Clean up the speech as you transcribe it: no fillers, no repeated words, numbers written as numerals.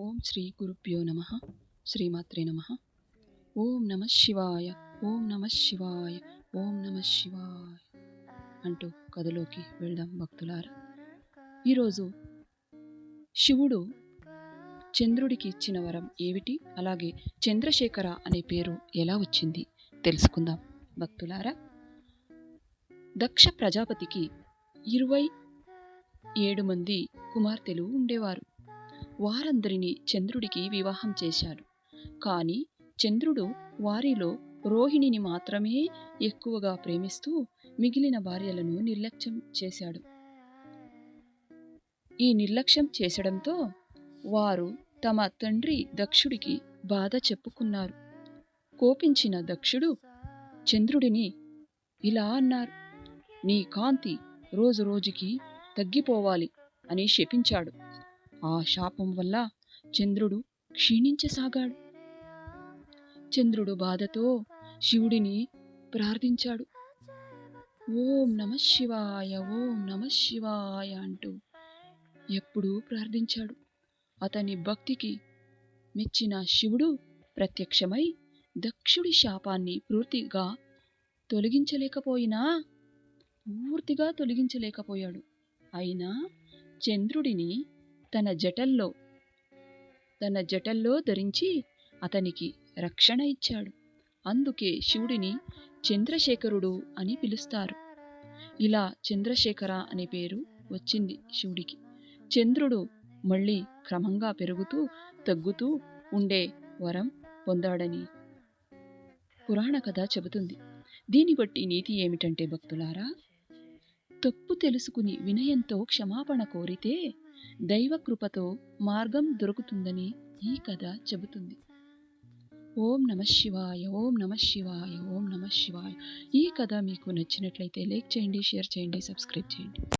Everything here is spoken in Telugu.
ఓం శ్రీ గురుభ్యో నమ. శ్రీమాత్రే నమ. ఓం నమ శివాయ, ఓం నమ శివాయ, ఓం నమ శివాయ అంటూ కథలోకి వెళ్దాం భక్తులారా. ఈరోజు శివుడు చంద్రుడికి ఇచ్చిన వరం ఏమిటి, అలాగే చంద్రశేఖర అనే పేరు ఎలా వచ్చింది తెలుసుకుందాం భక్తులారా. దక్ష ప్రజాపతికి 27 మంది కుమార్తెలు ఉండేవారు. వారందరినీ చంద్రుడికి వివాహం చేశాడు. కానీ చంద్రుడు వారిలో రోహిణిని మాత్రమే ఎక్కువగా ప్రేమిస్తూ మిగిలిన భార్యలను నిర్లక్ష్యం చేశాడు. ఈ నిర్లక్ష్యం చేసడంతో వారు తమ తండ్రి దక్షుడికి బాధ చెప్పుకున్నారు. కోపించిన దక్షుడు చంద్రుడిని ఇలా అన్నారు: నీ కాంతి రోజు రోజుకి తగ్గిపోవాలి అని శపించాడు. ఆ శాపం వల్ల చంద్రుడు క్షీణించసాగాడు. చంద్రుడు బాధతో శివుడిని ప్రార్థించాడు. ఓం నమ శివాయ, ఓం నమ శివాయ అంటూ ఎప్పుడూ ప్రార్థించాడు. అతని భక్తికి మెచ్చిన శివుడు ప్రత్యక్షమై దక్షుడి శాపాన్ని పూర్తిగా తొలగించలేకపోయాడు. అయినా చంద్రుడిని తన జటల్లో ధరించి అతనికి రక్షణ ఇచ్చాడు. అందుకే శివుడిని చంద్రశేఖరుడు అని పిలుస్తారు. ఇలా చంద్రశేఖర అనే పేరు వచ్చింది శివుడికి. చంద్రుడు మళ్ళీ క్రమంగా పెరుగుతూ తగ్గుతూ ఉండే వరం పొందాడని పురాణ కథ చెబుతుంది. దీన్ని బట్టి నీతి ఏమిటంటే భక్తులారా, తప్పు తెలుసుకుని వినయంతో క్షమాపణ కోరితే దైవకృపతో మార్గం దొరుకుతుందని ఈ కథ చెబుతుంది. ఓం నమ శివాయ, ఓం నమ శివాయ, ఓం నమ శివాయ. ఈ కథ మీకు నచ్చినట్లయితే లైక్ చేయండి, షేర్ చేయండి, సబ్స్క్రైబ్ చేయండి.